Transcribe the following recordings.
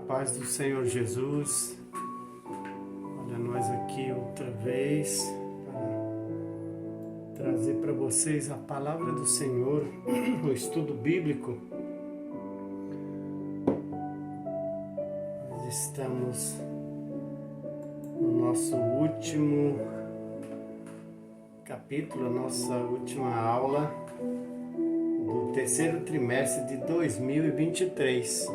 paz do Senhor Jesus. Olha, nós aqui outra vez para trazer para vocês a palavra do Senhor, o estudo bíblico. Nós estamos no nosso último capítulo, a nossa última aula do terceiro trimestre de 2023.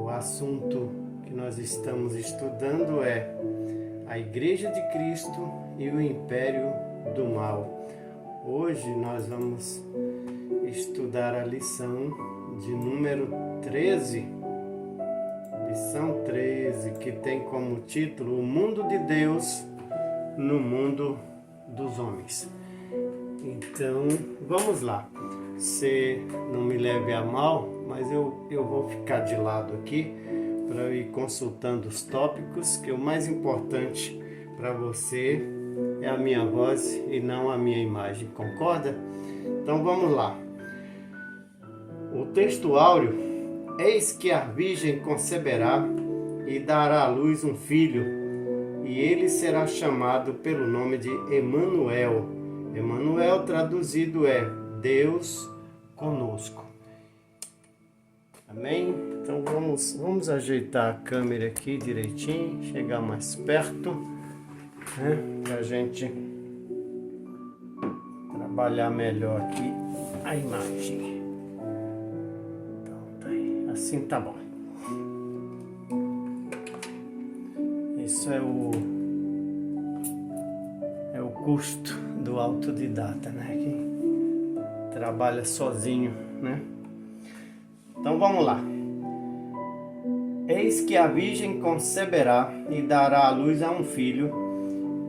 O assunto que nós estamos estudando é a Igreja de Cristo e o Império do Mal. Hoje nós vamos estudar a lição de número 13, lição 13, que tem como título O Mundo de Deus no Mundo dos Homens. Então, vamos lá. Você não me leve a mal, mas eu vou ficar de lado aqui para ir consultando os tópicos, que o mais importante para você é a minha voz e não a minha imagem, concorda? Então vamos lá. O texto áureo: eis que a virgem conceberá e dará à luz um filho, e ele será chamado pelo nome de Emanuel. Emanuel traduzido é Deus conosco. Amém? Então vamos ajeitar a câmera aqui direitinho, chegar mais perto, né? Para a gente trabalhar melhor aqui a imagem. Então tá aí. Assim tá bom. Isso é o custo do autodidata, né? Quem trabalha sozinho, né? Então vamos lá. Eis que a virgem conceberá e dará à luz a um filho,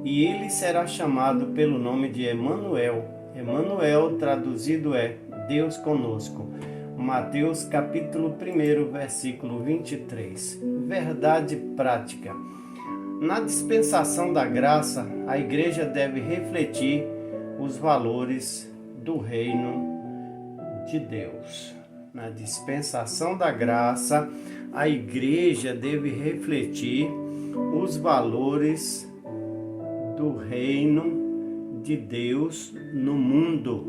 e ele será chamado pelo nome de Emanuel. Emanuel traduzido é Deus conosco. Mateus capítulo 1, versículo 23. Verdade prática. Na dispensação da graça, a igreja deve refletir os valores do reino de Deus. Na dispensação da graça, a igreja deve refletir os valores do reino de Deus no mundo.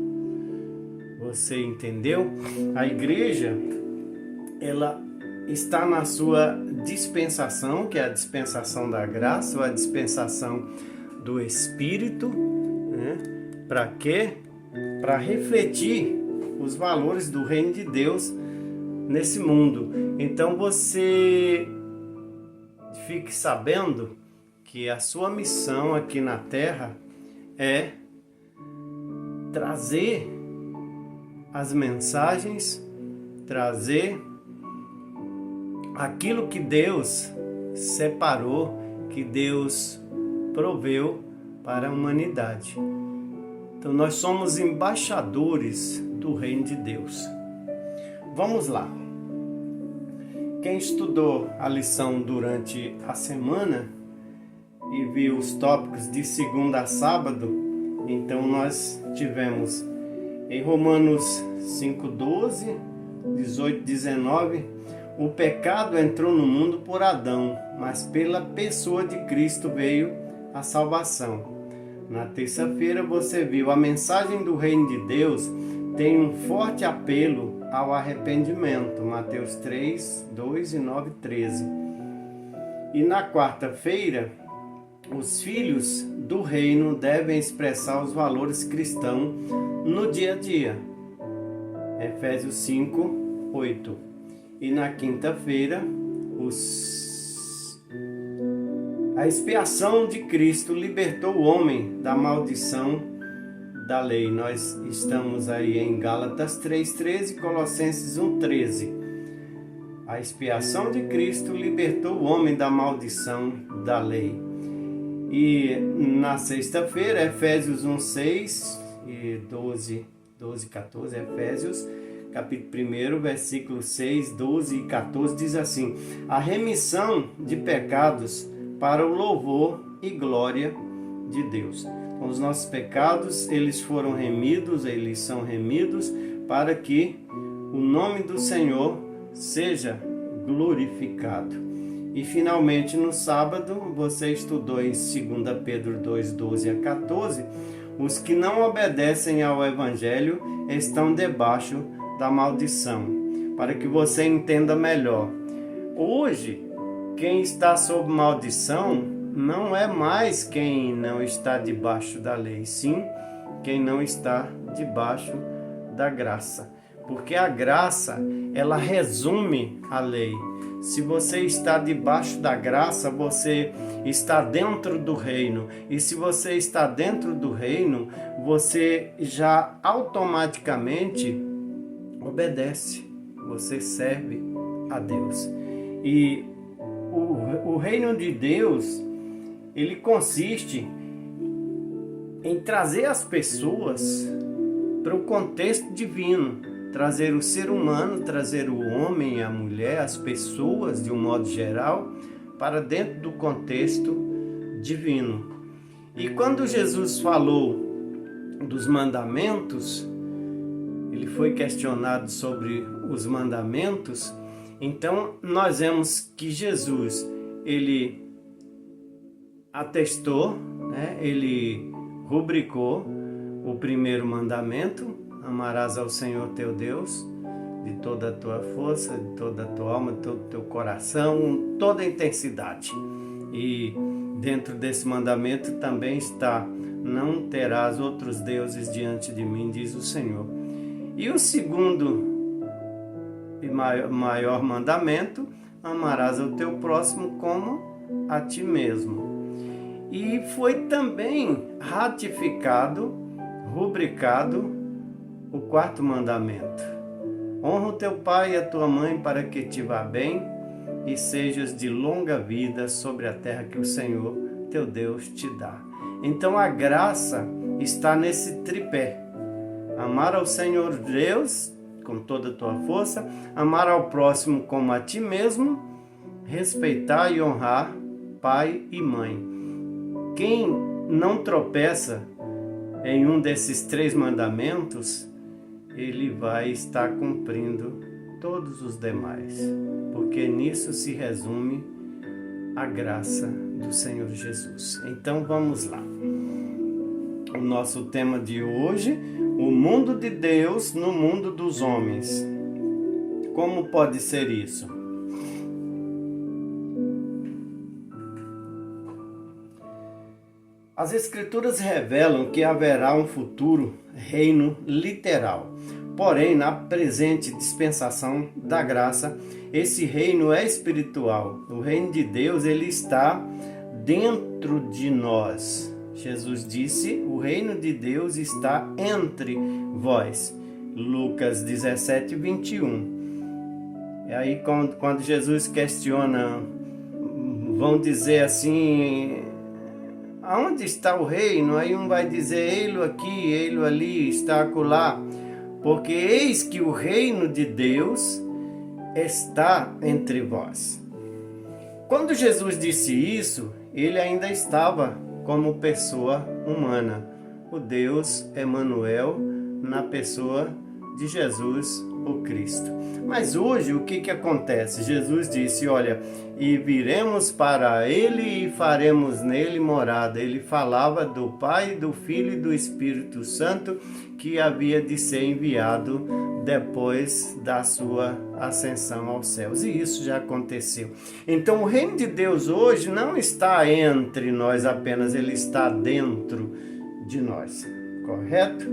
Você entendeu? A igreja, ela está na sua dispensação, que é a dispensação da graça, ou a dispensação do Espírito, né? Para quê? Para refletir os valores do reino de Deus nesse mundo. Então você fique sabendo que a sua missão aqui na Terra é trazer as mensagens, trazer aquilo que Deus separou, que Deus proveu para a humanidade. Então nós somos embaixadores do reino de Deus. Vamos lá. Quem estudou a lição durante a semana e viu os tópicos de segunda a sábado, então nós tivemos em Romanos 5:12, 18, 19, o pecado entrou no mundo por Adão, mas pela pessoa de Cristo veio a salvação. Na terça-feira você viu a mensagem do reino de Deus tem um forte apelo ao arrependimento. Mateus 3, 2 e 9, 13. E na quarta-feira, os filhos do reino devem expressar os valores cristãos no dia a dia. Efésios 5, 8. E na quinta-feira, a expiação de Cristo libertou o homem da maldição da lei. Nós estamos aí em Gálatas 3:13 e Colossenses 1:13. A expiação de Cristo libertou o homem da maldição da lei. E na sexta-feira, Efésios 1:6 e 12, 14, Efésios capítulo 1, versículos 6, 12 e 14, diz assim: a remissão de pecados para o louvor e glória de Deus. Então, os nossos pecados, eles são remidos para que o nome do Senhor seja glorificado. E finalmente no sábado você estudou em 2 Pedro 2, 12 a 14, os que não obedecem ao Evangelho estão debaixo da maldição, para que você entenda melhor. Hoje, quem está sob maldição não é mais quem não está debaixo da lei, sim quem não está debaixo da graça. Porque a graça, ela resume a lei. Se você está debaixo da graça, você está dentro do reino. E se você está dentro do reino, você já automaticamente obedece. Você serve a Deus. E o reino de Deus, ele consiste em trazer as pessoas para o contexto divino, trazer o ser humano, trazer o homem, a mulher, as pessoas de um modo geral, para dentro do contexto divino. E quando Jesus falou dos mandamentos, ele foi questionado sobre os mandamentos. Então nós vemos que Jesus, ele atestou, ele rubricou o primeiro mandamento: amarás ao Senhor teu Deus de toda a tua força, de toda a tua alma, de todo o teu coração, toda a intensidade. E dentro desse mandamento também está: não terás outros deuses diante de mim, diz o Senhor. E o segundo e maior mandamento: amarás ao teu próximo como a ti mesmo. E foi também ratificado, rubricado o quarto mandamento: honra o teu pai e a tua mãe, para que te vá bem e sejas de longa vida sobre a terra que o Senhor teu Deus te dá. Então a graça está nesse tripé: amar ao Senhor Deus com toda a tua força, amar ao próximo como a ti mesmo, respeitar e honrar pai e mãe. Quem não tropeça em um desses três mandamentos, ele vai estar cumprindo todos os demais, porque nisso se resume a graça do Senhor Jesus. Então vamos lá. O nosso tema de hoje: o mundo de Deus no mundo dos homens. Como pode ser isso? As Escrituras revelam que haverá um futuro reino literal. Porém, na presente dispensação da graça, esse reino é espiritual. O reino de Deus, ele está dentro de nós. Jesus disse: o reino de Deus está entre vós. Lucas 17, 21. E aí, quando Jesus questiona, vão dizer assim: aonde está o reino? Aí um vai dizer: ei-lo aqui, ei-lo ali, está acolá. Porque eis que o reino de Deus está entre vós. Quando Jesus disse isso, ele ainda estava como pessoa humana, o Deus Emanuel, na pessoa de Jesus, o Cristo. Mas hoje o que acontece? Jesus disse: olha, e viremos para ele e faremos nele morada. Ele falava do Pai, do Filho e do Espírito Santo, que havia de ser enviado depois da sua ascensão aos céus. E isso já aconteceu. Então o reino de Deus hoje não está entre nós apenas, ele está dentro de nós. Correto?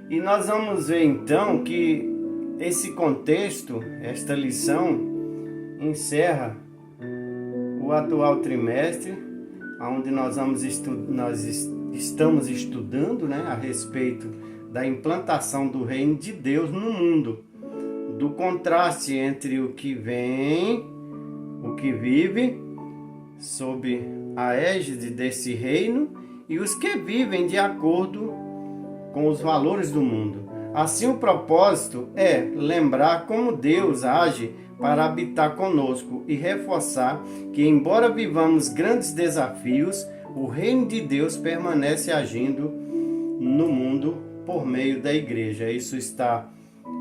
E nós vamos ver então que esse contexto, esta lição, encerra o atual trimestre, onde nós estamos estudando, a respeito da implantação do reino de Deus no mundo, do contraste entre o que vem, o que vive sob a égide desse reino e os que vivem de acordo com os valores do mundo. Assim, o propósito é lembrar como Deus age para habitar conosco e reforçar que, embora vivamos grandes desafios, o reino de Deus permanece agindo no mundo por meio da igreja. Isso está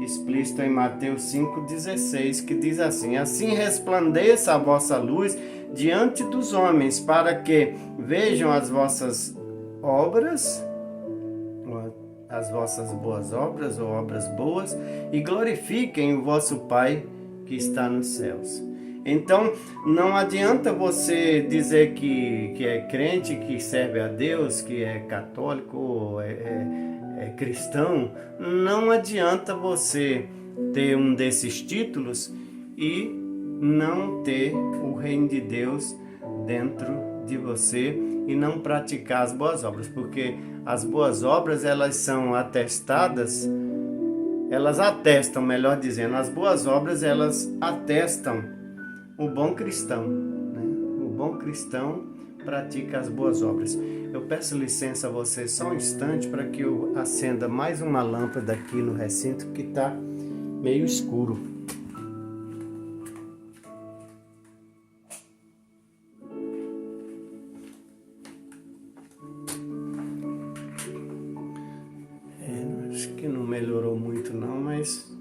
explícito em Mateus 5,16, que diz assim: assim resplandeça a vossa luz diante dos homens, para que vejam as vossas obras, as vossas boas obras ou obras boas, e glorifiquem o vosso Pai que está nos céus. Então, não adianta você dizer que é crente, que serve a Deus, que é católico, é cristão. Não adianta você ter um desses títulos e não ter o reino de Deus dentro de você e não praticar as boas obras, porque as boas obras, elas são atestadas, elas atestam, melhor dizendo, as boas obras, elas atestam o bom cristão, né? O bom cristão pratica as boas obras. Eu peço licença a vocês só um instante para que eu acenda mais uma lâmpada aqui no recinto, que está meio escuro. Acho que não melhorou muito não, mas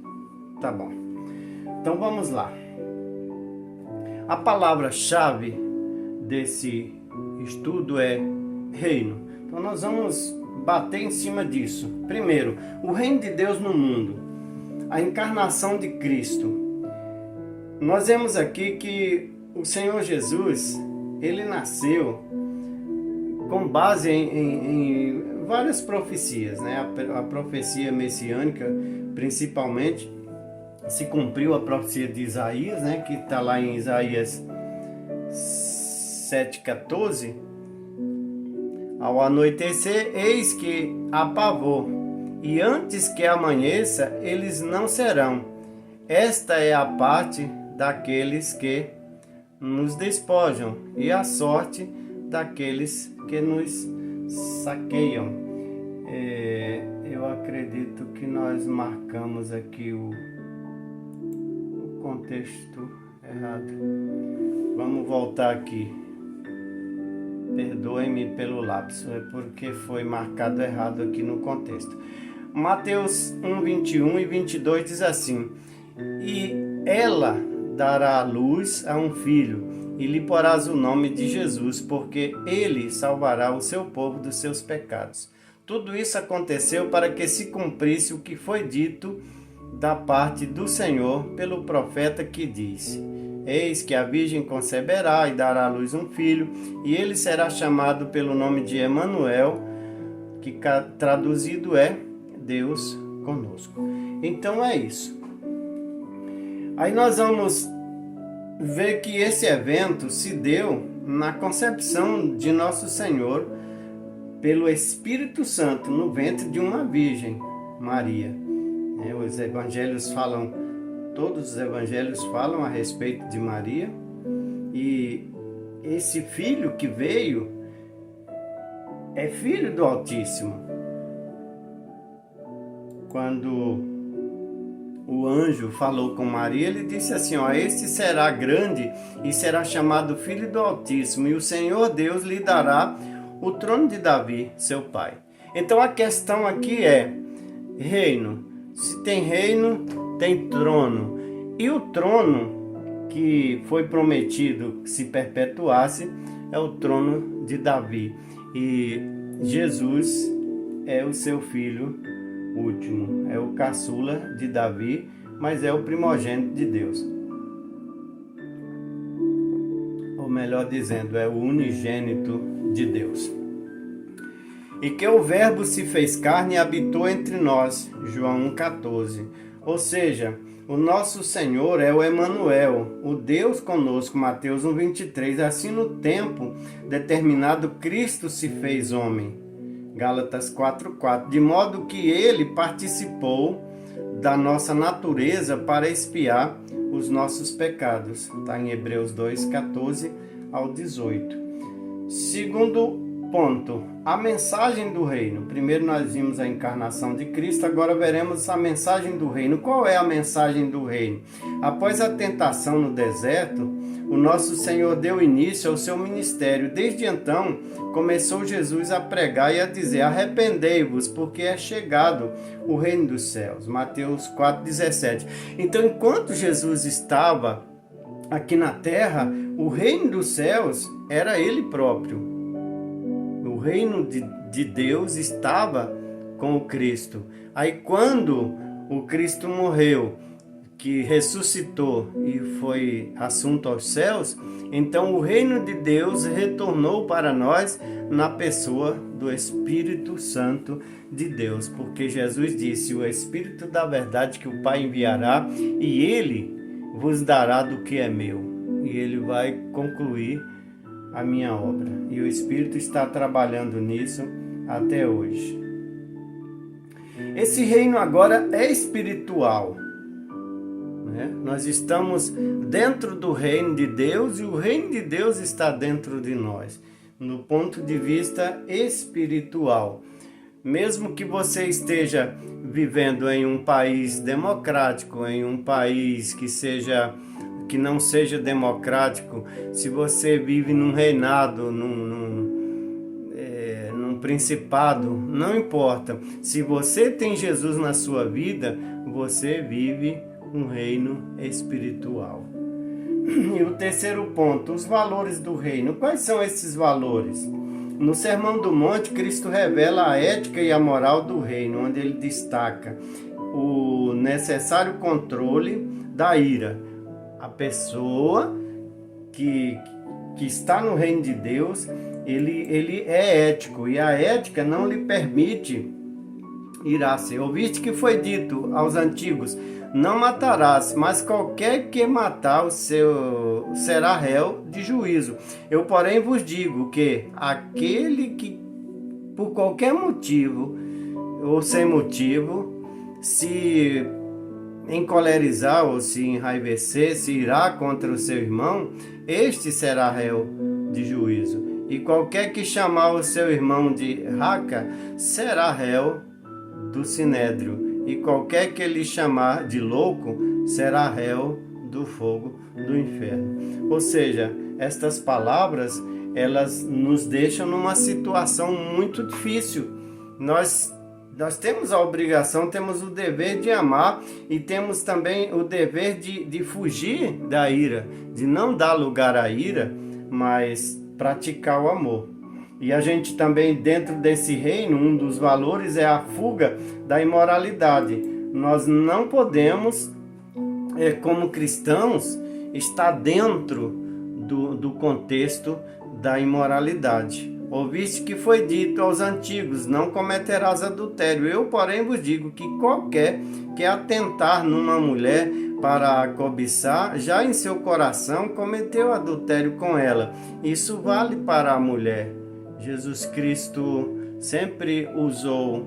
tá bom. Então vamos lá. A palavra-chave desse estudo é reino. Então nós vamos bater em cima disso. Primeiro, o reino de Deus no mundo, a encarnação de Cristo. Nós vemos aqui que o Senhor Jesus, ele nasceu com base em várias profecias, né? A profecia messiânica, principalmente, se cumpriu a profecia de Isaías, né? Que está lá em Isaías 7,14. Ao anoitecer, eis que apavou, e antes que amanheça, eles não serão. Esta é a parte daqueles que nos despojam, e a sorte daqueles que nos saqueiam. Eu acredito que nós marcamos aqui o contexto errado. Vamos voltar aqui. Perdoem-me pelo lapso, é porque foi marcado errado aqui no contexto. Mateus 1, 21 e 22 diz assim: e ela dará luz a um filho, e lhe porás o nome de Jesus, porque ele salvará o seu povo dos seus pecados. Tudo isso aconteceu para que se cumprisse o que foi dito da parte do Senhor pelo profeta, que disse: eis que a virgem conceberá e dará à luz um filho, e ele será chamado pelo nome de Emanuel, que traduzido é Deus conosco. Então é isso. Aí nós vamos ver que esse evento se deu na concepção de Nosso Senhor pelo Espírito Santo no ventre de uma virgem, Maria. Os evangelhos falam, todos os evangelhos falam a respeito de Maria, e esse filho que veio é filho do Altíssimo. Quando o anjo falou com Maria, ele disse assim: este será grande e será chamado Filho do Altíssimo, e o Senhor Deus lhe dará o trono de Davi, seu pai. Então a questão aqui é reino. Se tem reino, tem trono. E o trono que foi prometido que se perpetuasse é o trono de Davi. E Jesus é o seu filho último, é o caçula de Davi, mas é o primogênito de Deus. Ou melhor dizendo, é o unigênito de Deus. E que o Verbo se fez carne e habitou entre nós, João 1,14. Ou seja, o nosso Senhor é o Emanuel, o Deus conosco, Mateus 1,23. Assim, no tempo determinado, Cristo se fez homem, Gálatas 4,4. De modo que ele participou da nossa natureza para expiar os nossos pecados. Está em Hebreus 2,14 ao 18. Segundo ponto, a mensagem do reino. Primeiro nós vimos a encarnação de Cristo, agora veremos a mensagem do reino. Qual é a mensagem do reino? Após a tentação no deserto, o nosso Senhor deu início ao seu ministério. Desde então, começou Jesus a pregar e a dizer: arrependei-vos, porque é chegado o reino dos céus. Mateus 4,17. Então, enquanto Jesus estava aqui na terra, o reino dos céus era ele próprio. O reino de Deus estava com o Cristo. Aí quando o Cristo morreu, que ressuscitou e foi assunto aos céus, então o reino de Deus retornou para nós na pessoa do Espírito Santo de Deus, porque Jesus disse: o Espírito da verdade que o Pai enviará, e ele vos dará do que é meu, e ele vai concluir a minha obra. E o Espírito está trabalhando nisso até hoje. Esse reino agora é espiritual. Nós estamos dentro do reino de Deus e o reino de Deus está dentro de nós, no ponto de vista espiritual. Mesmo que você esteja vivendo em um país democrático, em um país que não seja democrático, se você vive num reinado, num principado, não importa. Se você tem Jesus na sua vida, você vive um reino espiritual. E o terceiro ponto, os valores do reino. Quais são esses valores? No Sermão do Monte, Cristo revela a ética e a moral do reino, onde ele destaca o necessário controle da ira. A pessoa que está no reino de Deus, ele é ético, e a ética não lhe permite irar-se. Ouviste que foi dito aos antigos: não matarás, mas qualquer que matar o seu será réu de juízo. Eu, porém, vos digo que aquele que, por qualquer motivo ou sem motivo, se encolerizar ou se enraivecer, se irar contra o seu irmão, este será réu de juízo. E qualquer que chamar o seu irmão de raca, será réu do sinédrio. E qualquer que lhe chamar de louco, será réu do fogo do inferno. Ou seja, estas palavras, elas nos deixam numa situação muito difícil. Nós temos a obrigação, temos o dever de amar e temos também o dever de fugir da ira, de não dar lugar à ira, mas praticar o amor. E a gente também, dentro desse reino, um dos valores é a fuga da imoralidade. Nós não podemos, como cristãos, estar dentro do contexto da imoralidade. Ouviste que foi dito aos antigos: não cometerás adultério. Eu, porém, vos digo que qualquer que atentar numa mulher para a cobiçar, já em seu coração cometeu adultério com ela. Isso vale para a mulher. Jesus Cristo sempre usou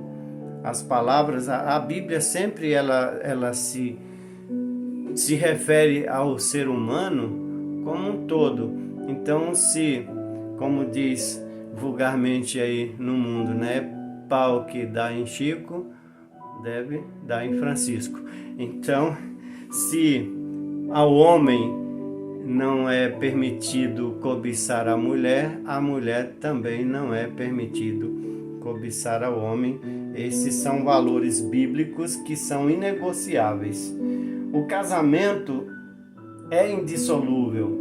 as palavras, a Bíblia sempre ela se refere ao ser humano como um todo. Então, como diz vulgarmente aí no mundo, pau que dá em Chico, deve dar em Francisco. Então, se ao homem não é permitido cobiçar a mulher também não é permitido cobiçar ao homem. Esses são valores bíblicos que são inegociáveis. O casamento é indissolúvel.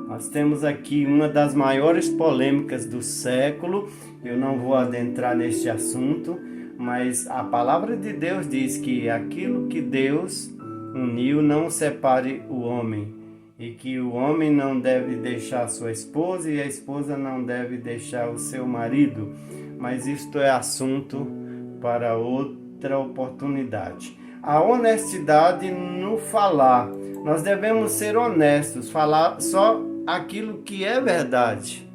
Nós temos aqui uma das maiores polêmicas do século. Eu não vou adentrar neste assunto, mas a palavra de Deus diz que aquilo que Deus uniu não separe o homem. E que o homem não deve deixar sua esposa e a esposa não deve deixar o seu marido. Mas isto é assunto para outra oportunidade. A honestidade no falar. Nós devemos ser honestos, falar só aquilo que é verdade.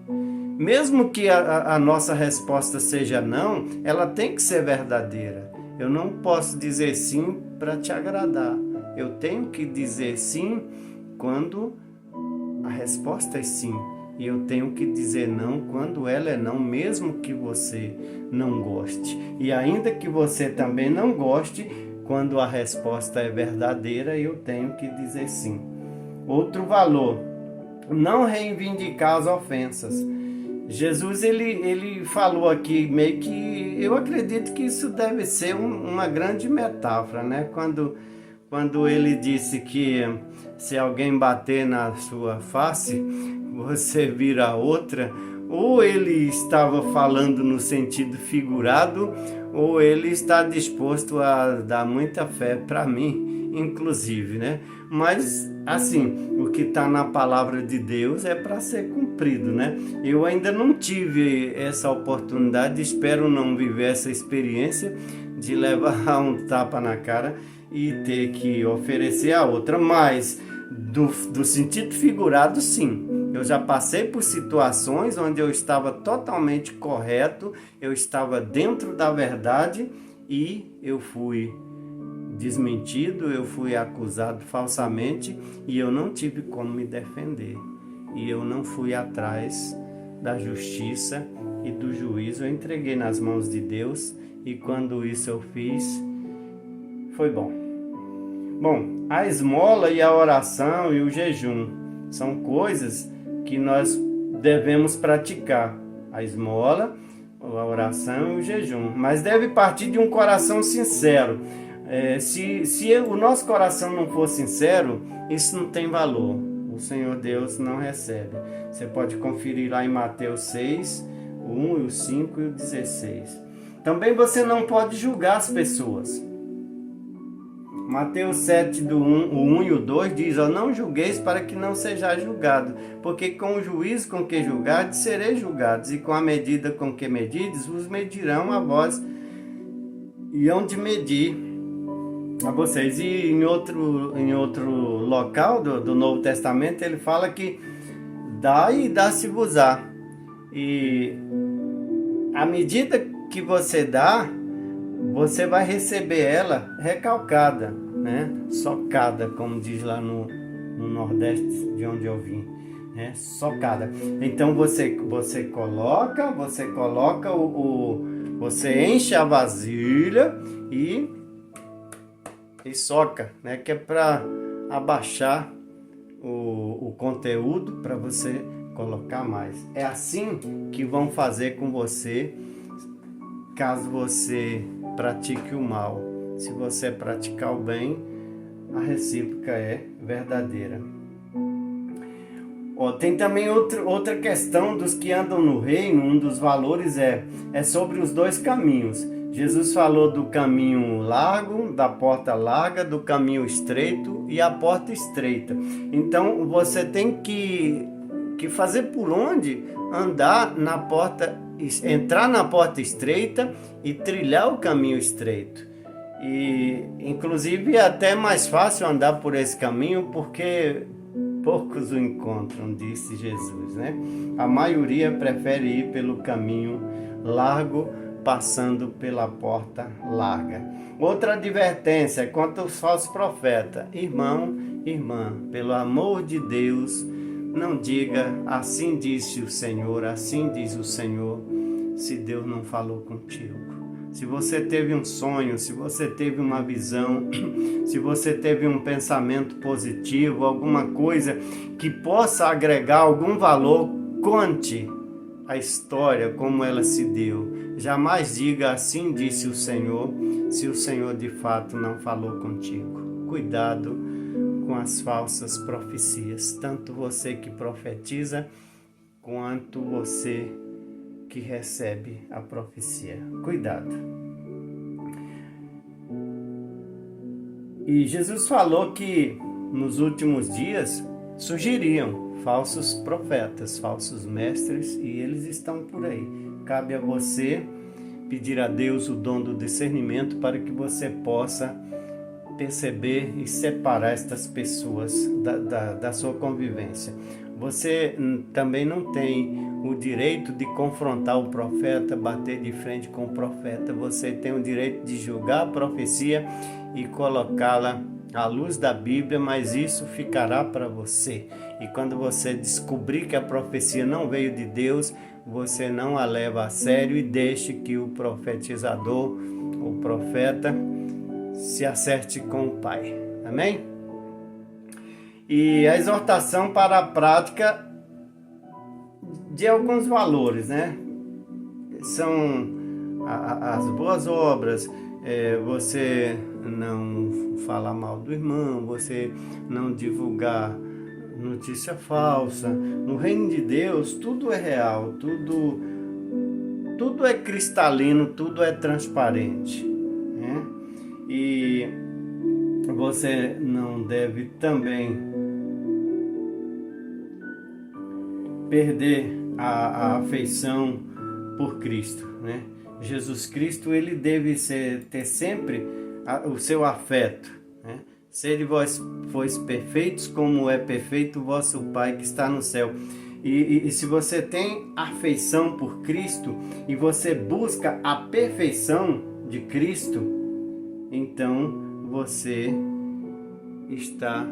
Mesmo que a nossa resposta seja não, ela tem que ser verdadeira. Eu não posso dizer sim para te agradar. Eu tenho que dizer sim quando a resposta é sim. e eu tenho que dizer não quando ela é não, mesmo que você não goste. E ainda que você também não goste, quando a resposta é verdadeira, eu tenho que dizer sim. Outro valor, não reivindicar as ofensas. Jesus, ele falou aqui meio que, eu acredito que isso deve ser uma grande metáfora, né? Quando ele disse que se alguém bater na sua face, você vira outra, ou ele estava falando no sentido figurado, ou ele está disposto a dar muita fé para mim, inclusive, né? Mas, assim, o que está na palavra de Deus é para ser cumprido, né? Eu ainda não tive essa oportunidade, espero não viver essa experiência de levar um tapa na cara e ter que oferecer a outra, mas do sentido figurado, sim. Eu já passei por situações onde eu estava totalmente correto, eu estava dentro da verdade e eu fui desmentido, eu fui acusado falsamente e eu não tive como me defender. E eu não fui atrás da justiça e do juízo, eu entreguei nas mãos de Deus e quando isso eu fiz, foi bom. Bom, a esmola e a oração e o jejum são coisas que nós devemos praticar. A esmola, a oração e o jejum. Mas deve partir de um coração sincero. Se o nosso coração não for sincero, isso não tem valor. O Senhor Deus não recebe. Você pode conferir lá em Mateus 6, o 1, o 5 e o 16. Também você não pode julgar as pessoas. Mateus 7, o 1 e o 2 diz, não julgueis para que não sejais julgado, porque com o juízo com que julgardes, sereis julgados, e com a medida com que medides, vos medirão a vós, e hão de medir a vocês. E em outro local do Novo Testamento, ele fala que dá e dá-se-vos-á. E a medida que você dá, você vai receber ela recalcada, né? Socada, como diz lá no Nordeste, de onde eu vim, né? Socada. Então você coloca você enche a vasilha e soca, né? Que é para abaixar o conteúdo para você colocar mais. É assim que vão fazer com você, caso você pratique o mal. Se você praticar o bem, a recíproca é verdadeira. Tem também outra questão dos que andam no reino. Um dos valores é sobre os dois caminhos. Jesus falou do caminho largo, da porta larga, do caminho estreito e a porta estreita. Então você tem que fazer por onde andar na porta, entrar na porta estreita e trilhar o caminho estreito. E inclusive é até mais fácil andar por esse caminho porque poucos o encontram, disse Jesus, né? A maioria prefere ir pelo caminho largo, passando pela porta larga. Outra advertência quanto aos falsos profetas. Irmão, irmã, pelo amor de Deus, não diga assim disse o Senhor, assim diz o Senhor, se Deus não falou contigo. Se você teve um sonho, se você teve uma visão, se você teve um pensamento positivo, alguma coisa que possa agregar algum valor, conte a história como ela se deu. Jamais diga assim disse o Senhor, se o Senhor de fato não falou contigo. Cuidado com as falsas profecias, tanto você que profetiza, quanto você que recebe a profecia. Cuidado. E Jesus falou que nos últimos dias surgiriam falsos profetas, falsos mestres, e eles estão por aí. Cabe a você pedir a Deus o dom do discernimento para que você possa perceber e separar estas pessoas da sua convivência. Você também não tem o direito de confrontar o profeta, bater de frente com o profeta. Você tem o direito de julgar a profecia e colocá-la à luz da Bíblia, mas isso ficará para você. E quando você descobrir que a profecia não veio de Deus, você não a leva a sério e deixe que o profetizador, o profeta, se acerte com o Pai. Amém? E a exortação para a prática de alguns valores, né? São as boas obras, você não falar mal do irmão, você não divulgar notícia falsa. No reino de Deus, tudo é real, tudo é cristalino, tudo é transparente, né? E você não deve também perder a afeição por Cristo, né? Jesus Cristo, ele deve ter sempre o seu afeto, né? Sede vós perfeitos, como é perfeito o vosso Pai que está no céu. E se você tem afeição por Cristo e você busca a perfeição de Cristo, então você está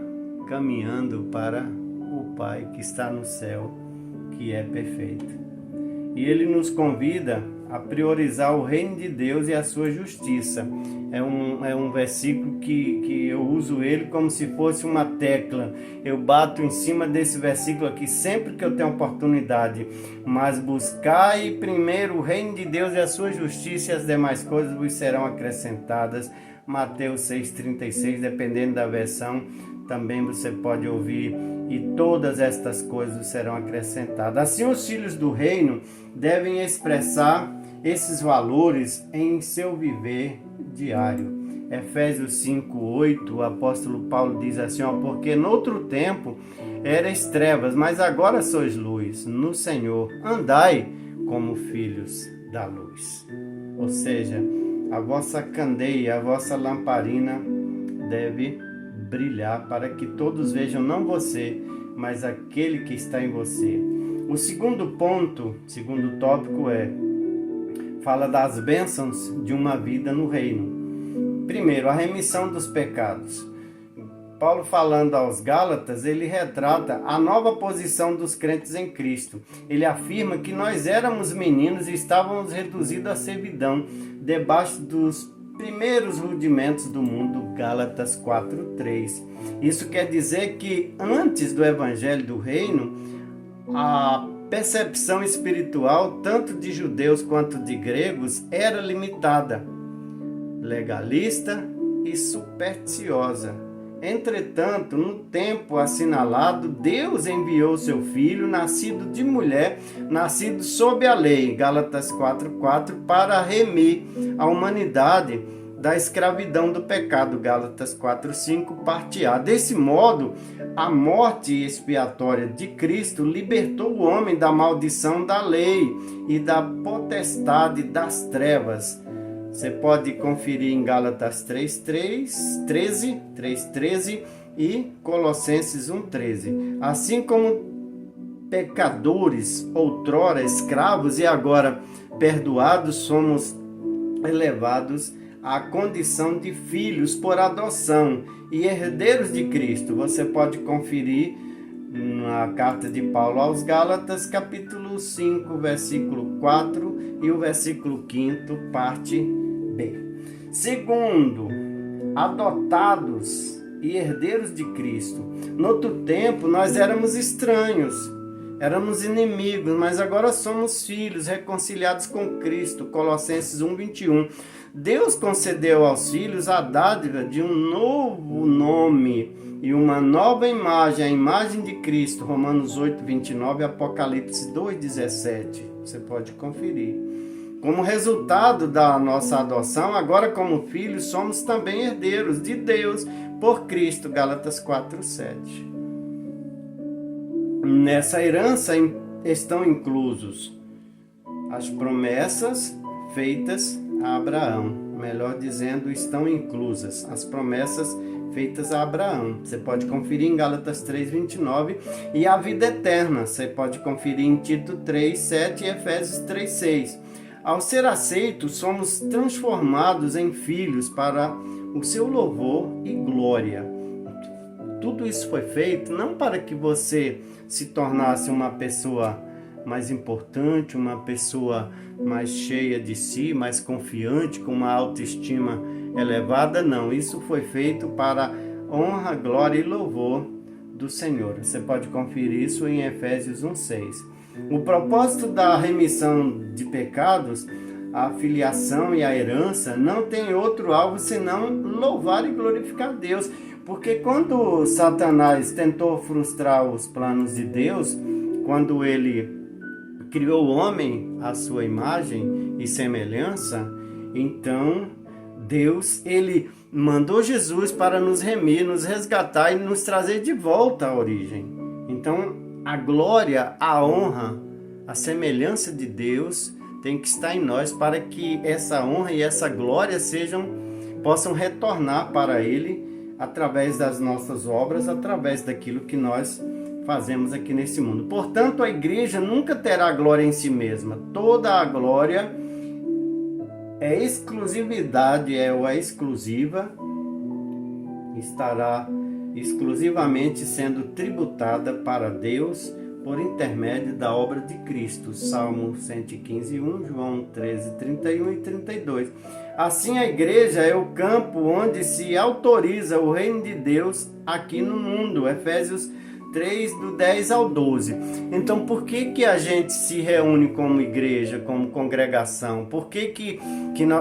caminhando para o Pai que está no céu, que é perfeito. E ele nos convida a priorizar o reino de Deus e a sua justiça. É um versículo que eu uso ele como se fosse uma tecla. Eu bato em cima desse versículo aqui sempre que eu tenho oportunidade. Mas buscai primeiro o reino de Deus e a sua justiça, e as demais coisas vos serão acrescentadas. Mateus 6,36, dependendo da versão, também você pode ouvir: e todas estas coisas serão acrescentadas. Assim, os filhos do reino devem expressar esses valores em seu viver diário. Efésios 5:8, o apóstolo Paulo diz assim: porque noutro tempo erais trevas, mas agora sois luz no Senhor, andai como filhos da luz. Ou seja, a vossa candeia, a vossa lamparina deve brilhar para que todos vejam não você, mas aquele que está em você. O segundo ponto, segundo tópico fala das bênçãos de uma vida no reino. Primeiro, a remissão dos pecados. Paulo, falando aos Gálatas, ele retrata a nova posição dos crentes em Cristo. Ele afirma que nós éramos meninos e estávamos reduzidos à servidão, debaixo dos primeiros rudimentos do mundo, Gálatas 4:3. Isso quer dizer que antes do evangelho do reino, a percepção espiritual, tanto de judeus quanto de gregos, era limitada, legalista e supersticiosa. Entretanto, no tempo assinalado, Deus enviou seu Filho, nascido de mulher, nascido sob a lei, Gálatas 4:4, para remir a humanidade da escravidão do pecado, Gálatas 4:5, parte A. Desse modo, a morte expiatória de Cristo libertou o homem da maldição da lei e da potestade das trevas. Você pode conferir em Gálatas 3:13 e Colossenses 1:13. Assim como pecadores, outrora escravos e agora perdoados, somos elevados à condição de filhos por adoção e herdeiros de Cristo. Você pode conferir na carta de Paulo aos Gálatas, capítulo 5, versículo 4 e o versículo 5, parte B. Segundo, adotados e herdeiros de Cristo. No outro tempo, nós éramos estranhos, éramos inimigos, mas agora somos filhos, reconciliados com Cristo. Colossenses 1:21. Deus concedeu aos filhos a dádiva de um novo nome e uma nova imagem, a imagem de Cristo. Romanos 8:29 e Apocalipse 2:17. Você pode conferir. Como resultado da nossa adoção, agora como filhos, somos também herdeiros de Deus por Cristo. Gálatas 4:7. Nessa herança estão inclusos as promessas feitas a Abraão. Melhor dizendo, estão inclusas as promessas feitas a Abraão. Você pode conferir em Gálatas 3:29 e a vida eterna. Você pode conferir em Tito 3:7 e Efésios 3:6. Ao ser aceitos, somos transformados em filhos para o seu louvor e glória. Tudo isso foi feito não para que você se tornasse uma pessoa mais importante, uma pessoa mais cheia de si, mais confiante, com uma autoestima elevada, não. Isso foi feito para honra, glória e louvor do Senhor. Você pode conferir isso em Efésios 1:6. O propósito da remissão de pecados, a filiação e a herança não tem outro alvo senão louvar e glorificar Deus. Porque quando Satanás tentou frustrar os planos de Deus, quando ele criou o homem à sua imagem e semelhança, então Deus, ele mandou Jesus para nos remir, nos resgatar e nos trazer de volta à origem. Então, a glória, a honra, a semelhança de Deus tem que estar em nós para que essa honra e essa glória possam retornar para Ele através das nossas obras, através daquilo que nós fazemos aqui nesse mundo. Portanto, a igreja nunca terá glória em si mesma. Toda a glória é exclusividade, é exclusiva, estará exclusivamente sendo tributada para Deus por intermédio da obra de Cristo. Salmo 115:1, João 13:31 e 32. Assim, a igreja é o campo onde se autoriza o reino de Deus aqui no mundo. Efésios 3, do 10 ao 12. Então, por que a gente se reúne como igreja, como congregação? Por que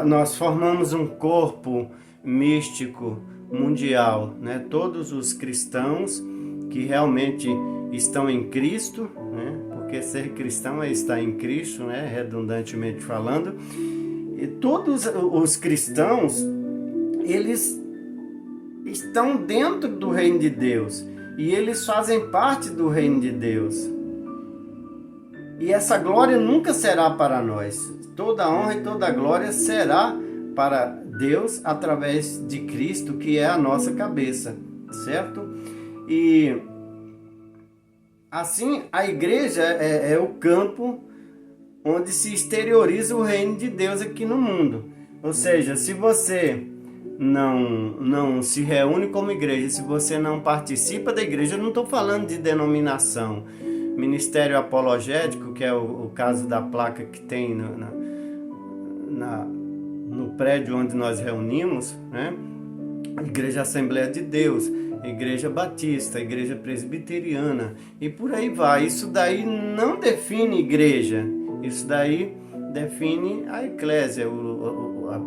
nós formamos um corpo místico mundial, né? Todos os cristãos que realmente estão em Cristo, né? Porque ser cristão é estar em Cristo, né? Redundantemente falando. E todos os cristãos, eles estão dentro do reino de Deus. E eles fazem parte do reino de Deus. E essa glória nunca será para nós. Toda a honra e toda a glória será para Deus através de Cristo, que é a nossa cabeça, certo? E assim, a igreja é o campo onde se exterioriza o reino de Deus aqui no mundo. Ou seja, se você não se reúne como igreja, se você não participa da igreja, eu não estou falando de denominação, ministério apologético, que é o caso da placa que tem no prédio onde nós reunimos, né? Igreja Assembleia de Deus, Igreja Batista, Igreja Presbiteriana e por aí vai. Isso daí não define igreja, isso daí define a eclésia,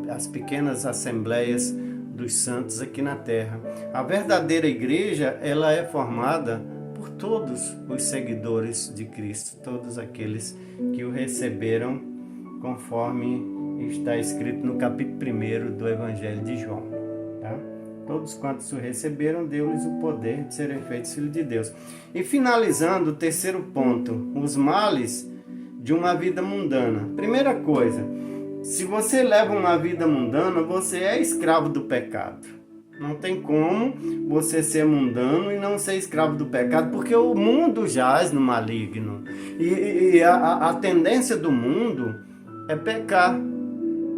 as pequenas assembleias dos santos aqui na terra. A verdadeira igreja, ela é formada por todos os seguidores de Cristo, todos aqueles que o receberam, conforme está escrito no capítulo 1 do Evangelho de João. Tá? Todos quantos o receberam, deu-lhes o poder de serem feitos filhos de Deus. E finalizando, o terceiro ponto, os males de uma vida mundana. Primeira coisa, se você leva uma vida mundana, você é escravo do pecado. Não tem como você ser mundano e não ser escravo do pecado, porque o mundo jaz no maligno. E a tendência do mundo é pecar.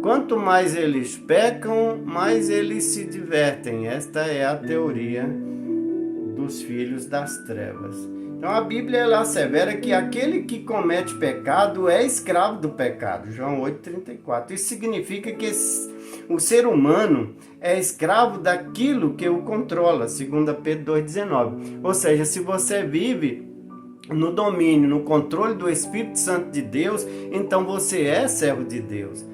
Quanto mais eles pecam, mais eles se divertem. Esta é a teoria dos filhos das trevas. Então a Bíblia ela assevera que aquele que comete pecado é escravo do pecado. João 8,34. Isso significa que o ser humano é escravo daquilo que o controla, 2 Pedro 2,19. Ou seja, se você vive no domínio, no controle do Espírito Santo de Deus, então você é servo de Deus.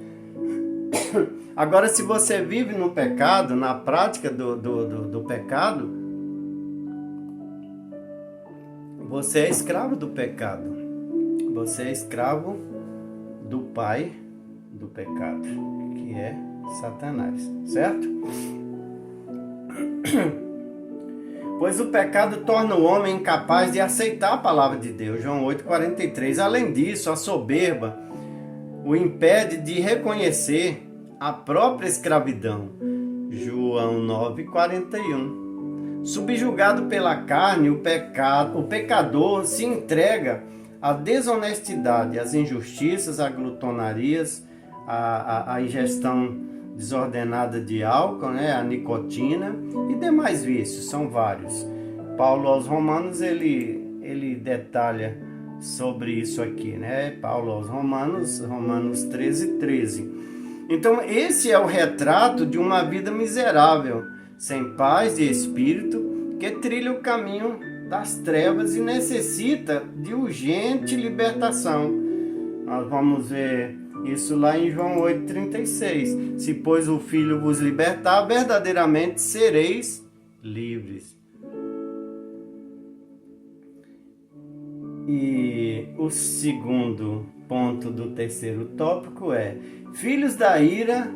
Agora, se você vive no pecado, na prática do pecado, você é escravo do pecado. Você é escravo do pai do pecado, que é Satanás, certo? Pois o pecado torna o homem incapaz de aceitar a palavra de Deus. João 8,43. Além disso, a soberba o impede de reconhecer a própria escravidão. João 9,41. Subjugado pela carne, o pecador se entrega à desonestidade, às injustiças, às glutonarias, a ingestão desordenada de álcool, né, a nicotina e demais vícios, são vários. Paulo aos Romanos, ele detalha sobre isso aqui, né? Paulo aos Romanos, Romanos 13:13. Então, esse é o retrato de uma vida miserável, sem paz de espírito, que trilha o caminho das trevas e necessita de urgente libertação. Nós vamos ver isso lá em João 8:36. Se, pois, o Filho vos libertar, verdadeiramente sereis livres. E o segundo ponto do terceiro tópico é: filhos da ira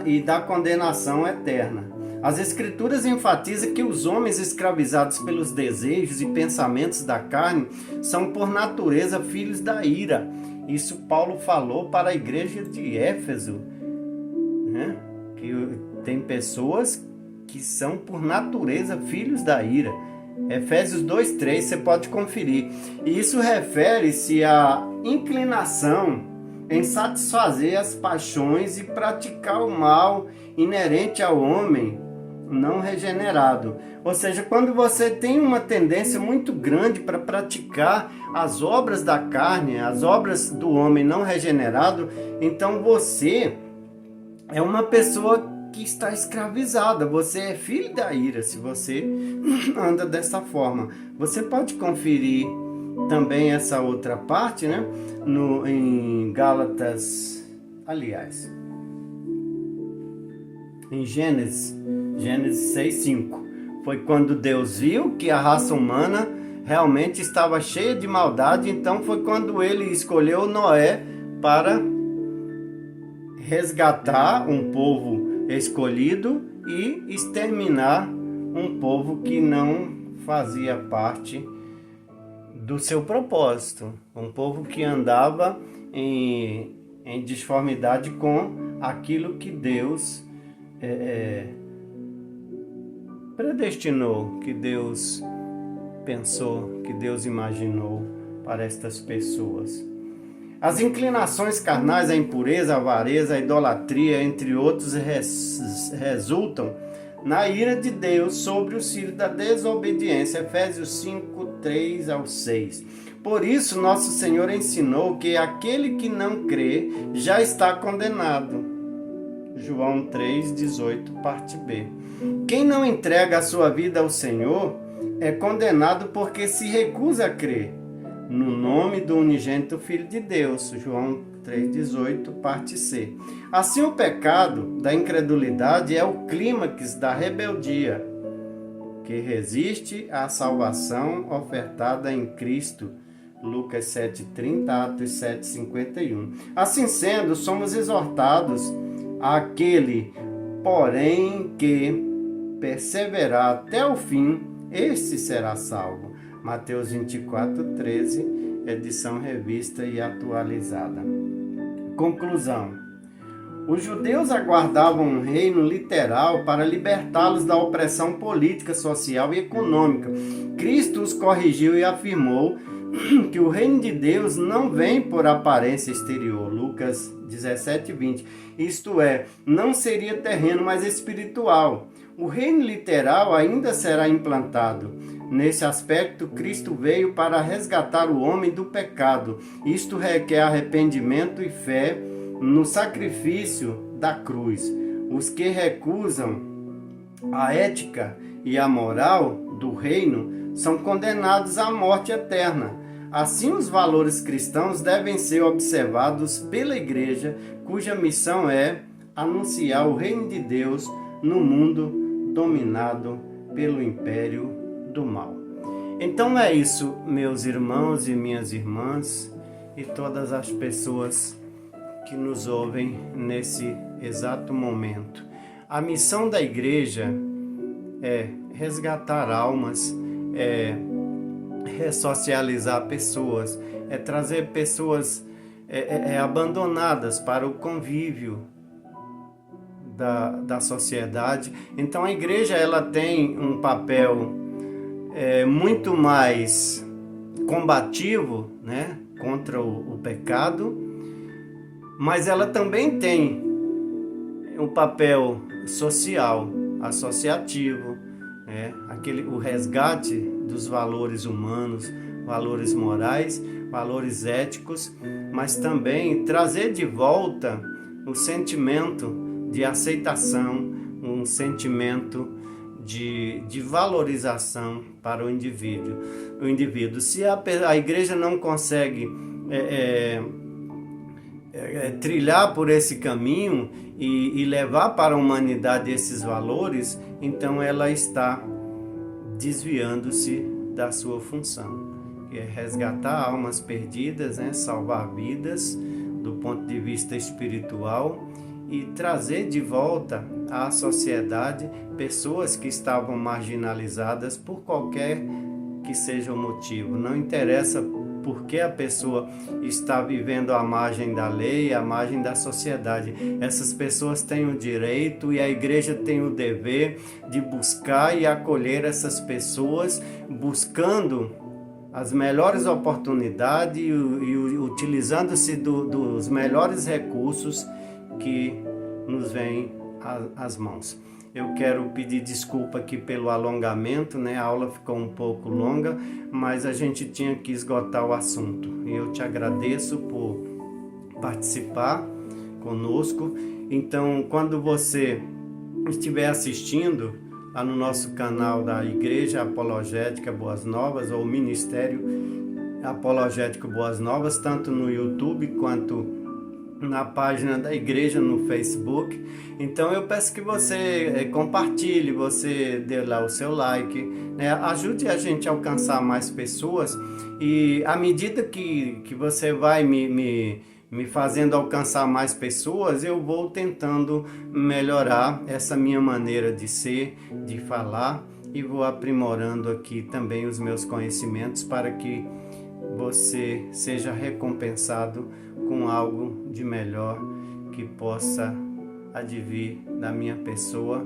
e da condenação eterna. As Escrituras enfatizam que os homens escravizados pelos desejos e pensamentos da carne são, por natureza, filhos da ira. Isso Paulo falou para a igreja de Éfeso, né? Que tem pessoas que são, por natureza, filhos da ira. Efésios 2:3, você pode conferir. E isso refere-se à inclinação em satisfazer as paixões e praticar o mal inerente ao homem não regenerado. Ou seja, quando você tem uma tendência muito grande para praticar as obras da carne, as obras do homem não regenerado, então você é uma pessoa que está escravizada. Você é filho da ira se você anda dessa forma. Você pode conferir também essa outra parte, né? Em Gálatas, aliás, em Gênesis 6:5. Foi quando Deus viu que a raça humana realmente estava cheia de maldade, então foi quando ele escolheu Noé para resgatar um povo escolhido e exterminar um povo que não fazia parte do seu propósito, um povo que andava em disformidade com aquilo que Deus predestinou, que Deus pensou, que Deus imaginou para estas pessoas. As inclinações carnais, a impureza, a avareza, a idolatria, entre outros, resultam na ira de Deus sobre os filhos da desobediência. Efésios 5:3-6. Por isso, nosso Senhor ensinou que aquele que não crê já está condenado. João 3:18, parte B. Quem não entrega a sua vida ao Senhor é condenado porque se recusa a crer no nome do unigênito Filho de Deus. João 3:18, parte C. Assim, o pecado da incredulidade é o clímax da rebeldia, que resiste à salvação ofertada em Cristo. Lucas 7:30, Atos 7:51. Assim sendo, somos exortados àquele, porém, que perseverar até o fim, este será salvo. Mateus 24:13, edição revista e atualizada. Conclusão. Os judeus aguardavam um reino literal para libertá-los da opressão política, social e econômica. Cristo os corrigiu e afirmou que o reino de Deus não vem por aparência exterior. Lucas 17:20. Isto é, não seria terreno, mas espiritual. O reino literal ainda será implantado. Nesse aspecto, Cristo veio para resgatar o homem do pecado. Isto requer arrependimento e fé no sacrifício da cruz. Os que recusam a ética e a moral do reino são condenados à morte eterna. Assim, os valores cristãos devem ser observados pela Igreja, cuja missão é anunciar o reino de Deus no mundo dominado pelo império do mal. Então é isso, meus irmãos e minhas irmãs e todas as pessoas que nos ouvem nesse exato momento. A missão da igreja é resgatar almas, é ressocializar pessoas, é trazer pessoas abandonadas para o convívio da sociedade. Então a igreja ela tem um papel muito mais combativo, né, contra o pecado, mas ela também tem um papel social, associativo, o resgate dos valores humanos, valores morais, valores éticos, mas também trazer de volta o sentimento de aceitação, um sentimento de valorização para o indivíduo. Se a igreja não consegue trilhar por esse caminho e levar para a humanidade esses valores, então ela está desviando-se da sua função, que é resgatar almas perdidas, salvar vidas do ponto de vista espiritual e trazer de volta à sociedade pessoas que estavam marginalizadas por qualquer que seja o motivo. Não interessa porque a pessoa está vivendo à margem da lei, à margem da sociedade. Essas pessoas têm o direito e a igreja tem o dever de buscar e acolher essas pessoas, buscando as melhores oportunidades e utilizando-se dos melhores recursos que nos vêm às mãos. Eu quero pedir desculpa aqui pelo alongamento, A aula ficou um pouco longa, mas a gente tinha que esgotar o assunto. E eu te agradeço por participar conosco. Então, quando você estiver assistindo lá no nosso canal da Igreja Apologética Boas Novas, ou Ministério Apologético Boas Novas, tanto no YouTube quanto na página da igreja no Facebook. Então eu peço que você compartilhe, você dê lá o seu like, ajude a gente a alcançar mais pessoas, e à medida que você vai me fazendo alcançar mais pessoas, eu vou tentando melhorar essa minha maneira de ser, de falar, e vou aprimorando aqui também os meus conhecimentos para que você seja recompensado com algo de melhor que possa advir da minha pessoa,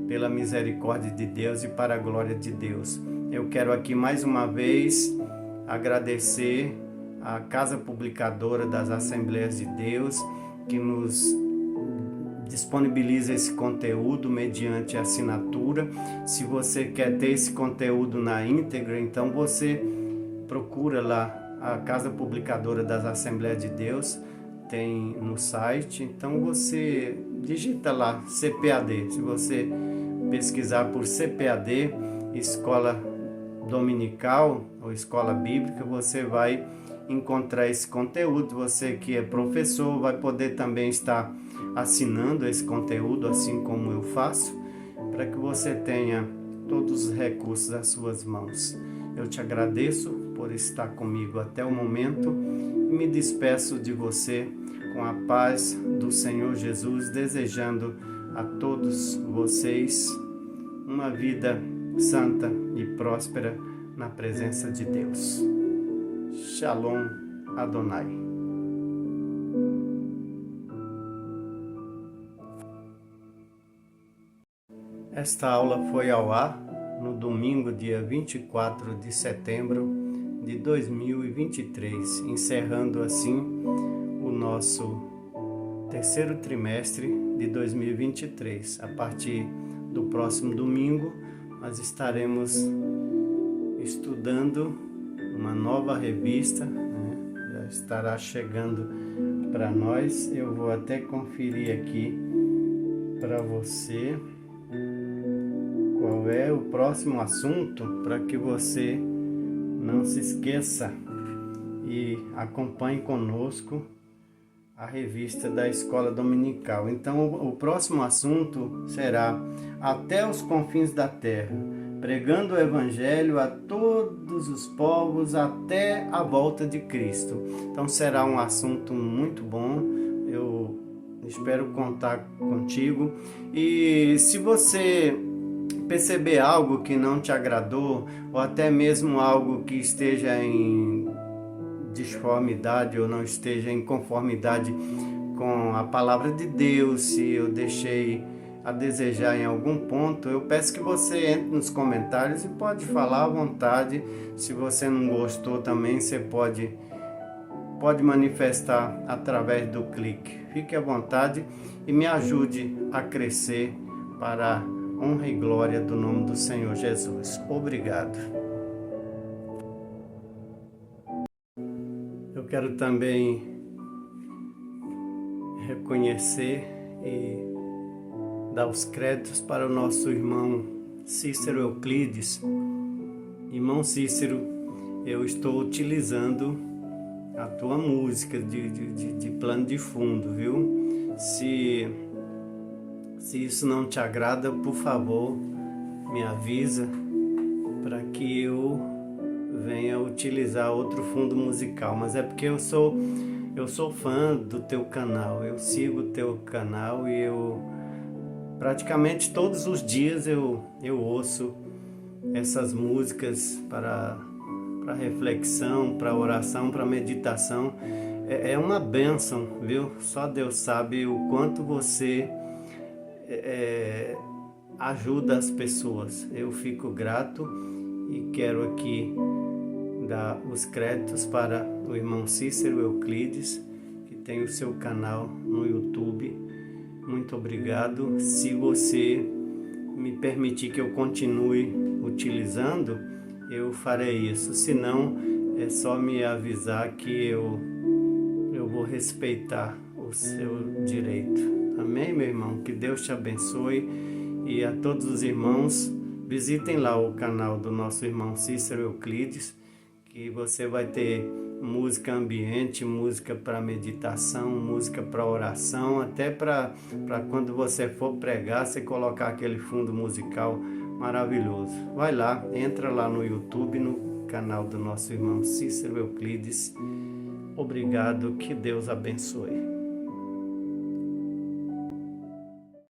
pela misericórdia de Deus e para a glória de Deus. Eu quero aqui mais uma vez agradecer à Casa Publicadora das Assembleias de Deus, que nos disponibiliza esse conteúdo mediante assinatura. Se você quer ter esse conteúdo na íntegra, então você procura lá a Casa Publicadora das Assembleias de Deus, tem no site. Então você digita lá CPAD. Se você pesquisar por CPAD, Escola Dominical ou Escola Bíblica, você vai encontrar esse conteúdo. Você que é professor vai poder também estar assinando esse conteúdo, assim como eu faço, para que você tenha todos os recursos às suas mãos. Eu te agradeço por estar comigo até o momento e me despeço de você com a paz do Senhor Jesus, desejando a todos vocês uma vida santa e próspera na presença de Deus. Shalom Adonai. Esta aula foi ao ar no domingo, dia 24 de setembro de 2023, encerrando assim o nosso terceiro trimestre de 2023. A partir do próximo domingo, nós estaremos estudando uma nova revista, já estará chegando para nós. Eu vou até conferir aqui para você qual é o próximo assunto, para que você não se esqueça e acompanhe conosco a revista da Escola Dominical. Então, o próximo assunto será Até os Confins da Terra, pregando o Evangelho a todos os povos até a volta de Cristo. Então, será um assunto muito bom. Eu espero contar contigo. E se você perceber algo que não te agradou, ou até mesmo algo que esteja em disformidade ou não esteja em conformidade com a palavra de Deus, se eu deixei a desejar em algum ponto, eu peço que você entre nos comentários e pode falar à vontade. Se você não gostou também, você pode pode manifestar através do clique. Fique à vontade e me ajude a crescer para a honra e glória do nome do Senhor Jesus. Obrigado. Eu quero também reconhecer e dar os créditos para o nosso irmão Cícero Euclides. Irmão Cícero, eu estou utilizando a tua música de plano de fundo, viu? Se isso não te agrada, por favor, me avisa para que eu venha utilizar outro fundo musical. Mas é porque eu sou fã do teu canal, eu sigo o teu canal e eu praticamente todos os dias eu ouço essas músicas para reflexão, para oração, para meditação. É uma bênção, viu? Só Deus sabe o quanto você ajuda as pessoas. Eu fico grato e quero aqui dar os créditos para o irmão Cícero Euclides, que tem o seu canal no YouTube. Muito obrigado. Se você me permitir que eu continue utilizando, eu farei isso. Se não, é só me avisar que eu vou respeitar o seu direito. Amém, meu irmão? Que Deus te abençoe. E a todos os irmãos, visitem lá o canal do nosso irmão Cícero Euclides, que você vai ter música ambiente, música para meditação, música para oração, até para quando você for pregar, você colocar aquele fundo musical maravilhoso. Vai lá, entra lá no YouTube, no canal do nosso irmão Cícero Euclides. Obrigado, que Deus abençoe.